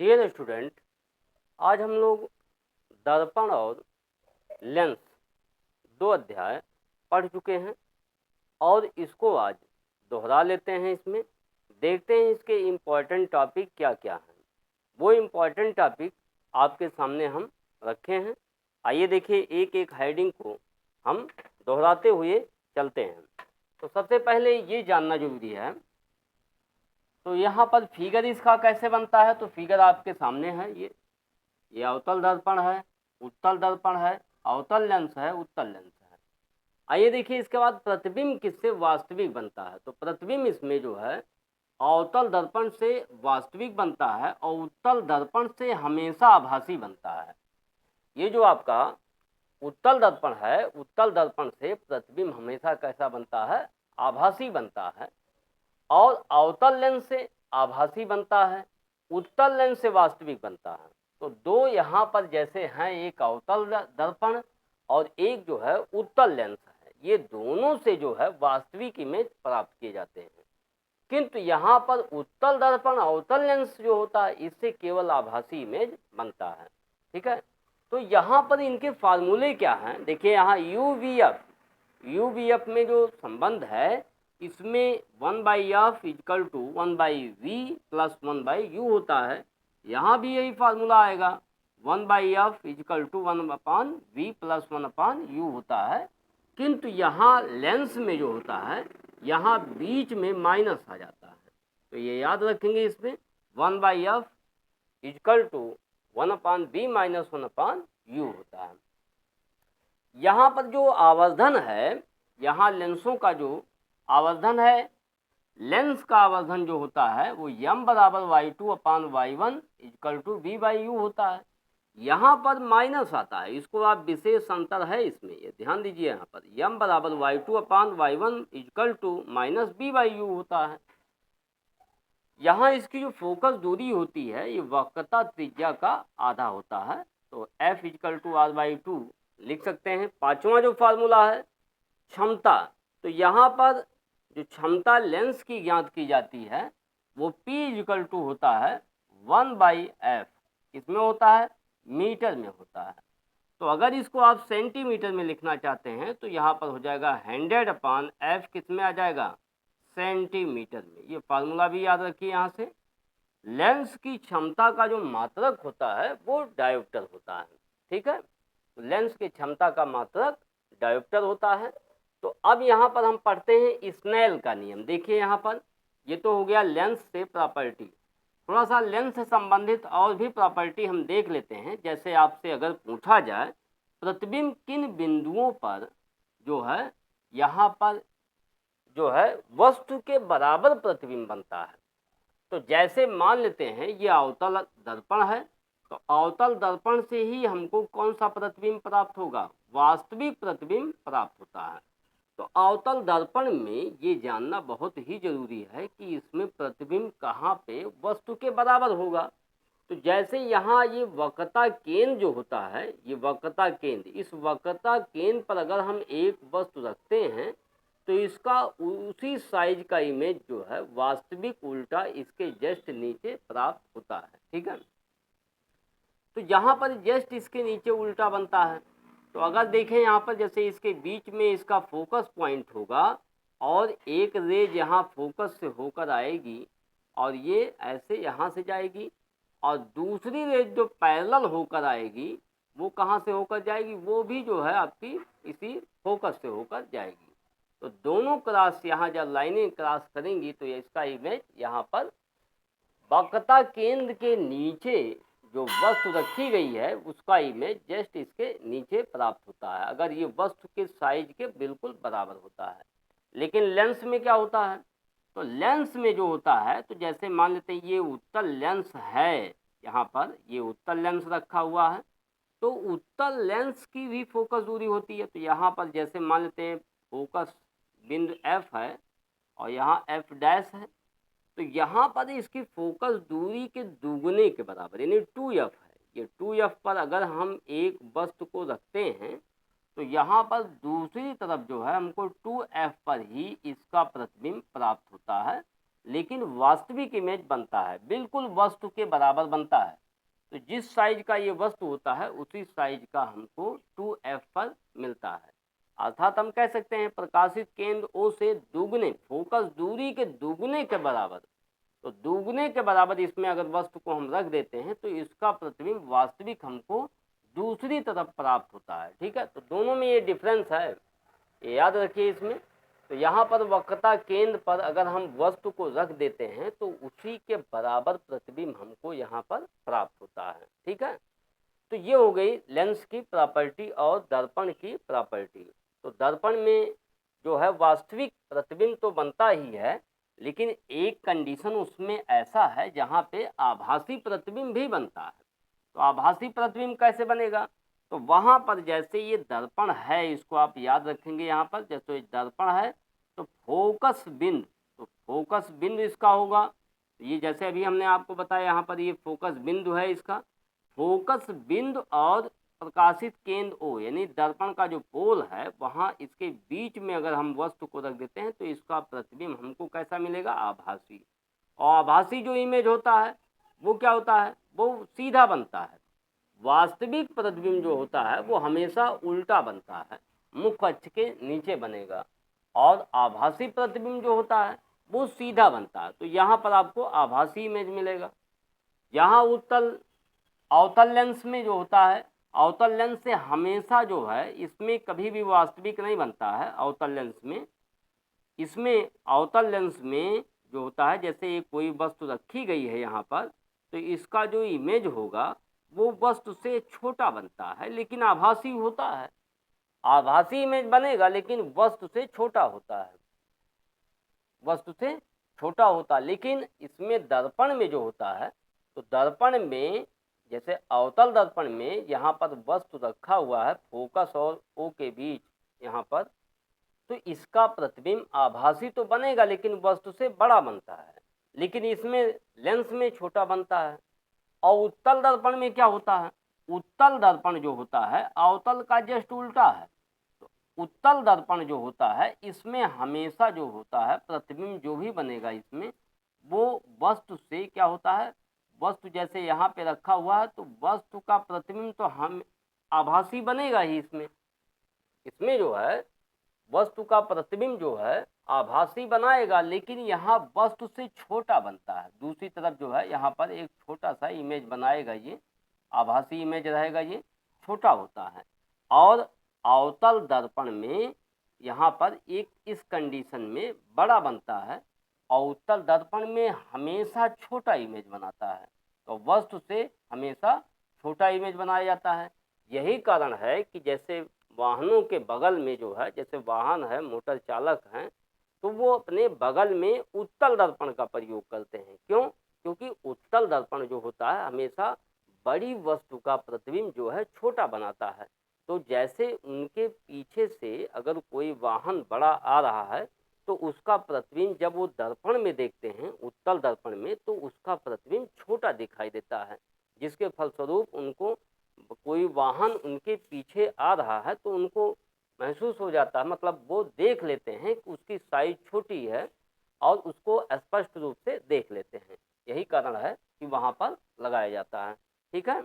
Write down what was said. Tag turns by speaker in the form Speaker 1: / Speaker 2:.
Speaker 1: Dear student, आज हम लोग दर्पण और लेंस दो अध्याय पढ़ चुके हैं और इसको आज दोहरा लेते हैं। इसमें देखते हैं इसके इम्पॉर्टेंट टॉपिक क्या क्या हैं। वो इम्पॉर्टेंट टॉपिक आपके सामने हम रखे हैं। आइए देखिए, एक एक हेडिंग को हम दोहराते हुए चलते हैं। तो सबसे पहले ये जानना जरूरी है, तो यहाँ पर फिगर इसका कैसे बनता है। तो फिगर आपके सामने है। ये अवतल दर्पण है, उत्तल दर्पण है, अवतल लेंस है, उत्तल लेंस है। आइए देखिए, इसके बाद प्रतिबिंब किससे वास्तविक बनता है। तो प्रतिबिंब इसमें जो है अवतल दर्पण से वास्तविक बनता है और उत्तल दर्पण से हमेशा आभासी बनता है। ये जो आपका उत्तल दर्पण है, उत्तल दर्पण से प्रतिबिंब हमेशा कैसा बनता है, आभासी बनता है। और अवतल लेंस से आभासी बनता है, उत्तल लेंस से वास्तविक बनता है। तो दो यहाँ पर जैसे हैं, एक अवतल दर्पण और एक जो है उत्तल लेंस है। ये दोनों से जो है वास्तविक इमेज प्राप्त किए जाते हैं, किंतु यहाँ पर उत्तल दर्पण अवतल लेंस जो होता है इससे केवल आभासी इमेज बनता है। ठीक है, तो यहाँ पर इनके फार्मूले क्या हैं। देखिए यहाँ यूवीएफ में जो संबंध है, इसमें 1/f equal to 1/v plus 1/u होता है। यहाँ भी यही फार्मूला आएगा, 1/f equal to 1/v plus 1/u होता है। किंतु यहाँ लेंस में जो होता है, यहाँ बीच में माइनस आ जाता है। तो ये याद रखेंगे, इसमें 1/f equal to 1/v minus 1/u होता है। यहाँ पर जो आवर्धन है, यहाँ लेंसों का जो आवर्धन है, लेंस का आवर्धन जो होता है वो m बराबर y2/y1 इक्वल टू v/u होता है। यहाँ पर माइनस आता है, इसको आप विशेष अंतर है इसमें, ये ध्यान दीजिए। यहाँ पर m बराबर y2/y1 equal to minus v/u होता है। यहाँ इसकी जो फोकस दूरी होती है ये वक्रता त्रिज्या का आधा होता है। तो f इक्वल टू r/2 लिख सकते हैं। पांचवा जो फार्मूला है क्षमता, तो यहाँ पर जो क्षमता लेंस की ज्ञात की जाती है वो P इक्वल टू होता है 1/f। किसमें होता है, मीटर में होता है। तो अगर इसको आप सेंटीमीटर में लिखना चाहते हैं तो यहाँ पर हो जाएगा 100/f, किस में आ जाएगा, सेंटीमीटर में। ये फार्मूला भी याद रखिए। यहाँ से लेंस की क्षमता का जो मात्रक होता है वो डायोप्टर होता है। ठीक है, लेंस की क्षमता का मात्रक डायोप्टर होता है। तो अब यहाँ पर हम पढ़ते हैं स्नेल का नियम। देखिए यहाँ पर ये तो हो गया लेंस से प्रॉपर्टी। थोड़ा सा लेंस से संबंधित और भी प्रॉपर्टी हम देख लेते हैं। जैसे आपसे अगर पूछा जाए प्रतिबिंब किन बिंदुओं पर जो है यहाँ पर जो है वस्तु के बराबर प्रतिबिंब बनता है। तो जैसे मान लेते हैं ये अवतल दर्पण है, तो अवतल दर्पण से ही हमको कौन सा प्रतिबिंब प्राप्त होगा, वास्तविक प्रतिबिंब प्राप्त होता है। तो अवतल दर्पण में ये जानना बहुत ही जरूरी है कि इसमें प्रतिबिंब कहाँ पे वस्तु के बराबर होगा। तो जैसे यहाँ ये वक्रता केंद्र जो होता है, ये वक्रता केंद्र, इस वक्रता केंद्र पर अगर हम एक वस्तु रखते हैं तो इसका उसी साइज का इमेज जो है वास्तविक उल्टा इसके जस्ट नीचे प्राप्त होता है। ठीक है, तो यहाँ पर जस्ट इसके नीचे उल्टा बनता है। तो अगर देखें यहाँ पर, जैसे इसके बीच में इसका फोकस पॉइंट होगा और एक रेज यहाँ फोकस से होकर आएगी और ये ऐसे यहाँ से जाएगी, और दूसरी रेज जो पैरेलल होकर आएगी वो कहाँ से होकर जाएगी, वो भी जो है आपकी इसी फोकस से होकर जाएगी। तो दोनों क्रॉस यहाँ जब लाइनें क्रॉस करेंगी तो इसका इमेज यहाँ पर वक्रता केंद्र के नीचे जो वस्तु रखी गई है उसका इमेज जस्ट इसके नीचे प्राप्त होता है, अगर ये वस्तु के साइज के बिल्कुल बराबर होता है। लेकिन लेंस में क्या होता है, तो लेंस में जो होता है, तो जैसे मान लेते हैं ये उत्तल लेंस है, यहाँ पर ये उत्तल लेंस रखा हुआ है, तो उत्तल लेंस की भी फोकस दूरी होती है। तो यहाँ पर जैसे मान लेते हैं फोकस बिंदु F है और यहाँ F' है, तो यहाँ पर इसकी फोकस दूरी के दुगने के बराबर यानी 2f है। ये 2f पर अगर हम एक वस्तु को रखते हैं तो यहाँ पर दूसरी तरफ जो है हमको 2f पर ही इसका प्रतिबिंब प्राप्त होता है। लेकिन वास्तविक इमेज बनता है, बिल्कुल वस्तु के बराबर बनता है। तो जिस साइज का ये वस्तु होता है उसी साइज का हमको 2f पर मिलता है। अर्थात हम कह सकते हैं प्रकाशित केंद्र O से दुगने, फोकस दूरी के दुगने के बराबर, तो दुगने के बराबर इसमें अगर वस्तु को हम रख देते हैं तो इसका प्रतिबिंब वास्तविक हमको दूसरी तरफ प्राप्त होता है। ठीक है, तो दोनों में ये डिफरेंस है, ये याद रखिए इसमें। तो यहाँ पर वक्रता केंद्र पर अगर हम वस्तु को रख देते हैं तो उसी के बराबर प्रतिबिंब हमको यहाँ पर प्राप्त होता है। ठीक है, तो ये हो गई लेंस की प्रॉपर्टी और दर्पण की प्रॉपर्टी। तो दर्पण में जो है वास्तविक प्रतिबिंब तो बनता ही है, लेकिन एक कंडीशन उसमें ऐसा है जहाँ पे आभासी प्रतिबिंब भी बनता है। तो आभासी प्रतिबिंब कैसे बनेगा? तो वहाँ पर जैसे ये दर्पण है, इसको आप याद रखेंगे, यहाँ पर जैसे दर्पण है तो फोकस बिंदु, तो फोकस बिंदु इसका होगा, ये जैसे अभी हमने आपको बताया यहाँ पर ये फोकस बिंदु है इसका, फोकस बिंदु और प्रकाशित केंद्र O यानी दर्पण का जो पोल है वहाँ इसके बीच में अगर हम वस्तु को रख देते हैं तो इसका प्रतिबिंब हमको कैसा मिलेगा? आभासी। और आभासी जो इमेज होता है वो क्या होता है? वो सीधा बनता है। वास्तविक प्रतिबिंब जो होता है वो हमेशा उल्टा बनता है, मुख्य अक्ष के नीचे बनेगा, और आभासी प्रतिबिंब जो होता है वो सीधा बनता है। तो यहाँ पर आपको आभासी इमेज मिलेगा। यहाँ उत्तल अवतल लेंस में जो होता है, अवतल लेंस से हमेशा जो है इसमें कभी भी वास्तविक नहीं बनता है। अवतल लेंस में, इसमें अवतल लेंस में जो होता है, जैसे ये कोई वस्तु रखी गई है यहाँ पर, तो इसका जो इमेज होगा वो वस्तु से छोटा बनता है, लेकिन आभासी होता है। आभासी इमेज बनेगा लेकिन वस्तु से छोटा होता है, वस्तु से छोटा होता। लेकिन इसमें दर्पण में जो होता है, तो दर्पण में जैसे अवतल दर्पण में यहाँ पर वस्तु रखा हुआ है फोकस और O के बीच यहाँ पर, तो इसका प्रतिबिंब आभासी तो बनेगा लेकिन वस्तु से बड़ा बनता है, लेकिन इसमें लेंस में छोटा बनता है। और उत्तल दर्पण में क्या होता है? उत्तल दर्पण जो होता है अवतल का जस्ट उल्टा है। तो उत्तल दर्पण जो होता है इसमें हमेशा जो होता है प्रतिबिंब जो भी बनेगा इसमें वो वस्तु से क्या होता है, वस्तु जैसे यहाँ पे रखा हुआ है तो वस्तु का प्रतिबिंब तो हम आभासी बनेगा ही। इसमें जो है वस्तु का प्रतिबिंब जो है आभासी बनाएगा, लेकिन यहाँ वस्तु से छोटा बनता है। दूसरी तरफ जो है यहाँ पर एक छोटा सा इमेज बनाएगा, ये आभासी इमेज रहेगा, ये छोटा होता है। और अवतल दर्पण में यहाँ पर एक इस कंडीशन में बड़ा बनता है, अवतल दर्पण में हमेशा छोटा इमेज बनाता है, तो वस्तु से हमेशा छोटा इमेज बनाया जाता है। यही कारण है कि जैसे वाहनों के बगल में जो है, जैसे वाहन है, मोटर चालक हैं, तो वो अपने बगल में उत्तल दर्पण का प्रयोग करते हैं। क्यों? क्योंकि उत्तल दर्पण जो होता है हमेशा बड़ी वस्तु का प्रतिबिंब जो है छोटा बनाता है। तो जैसे उनके पीछे से अगर कोई वाहन बड़ा आ रहा है तो उसका प्रतिबिंब जब वो दर्पण में देखते हैं, उत्तल दर्पण में, तो उसका प्रतिबिंब छोटा दिखाई देता है, जिसके फलस्वरूप उनको कोई वाहन उनके पीछे आ रहा है तो उनको महसूस हो जाता है, मतलब वो देख लेते हैं कि उसकी साइज छोटी है और उसको स्पष्ट रूप से देख लेते हैं। यही कारण है कि वहाँ पर लगाया जाता है। ठीक है।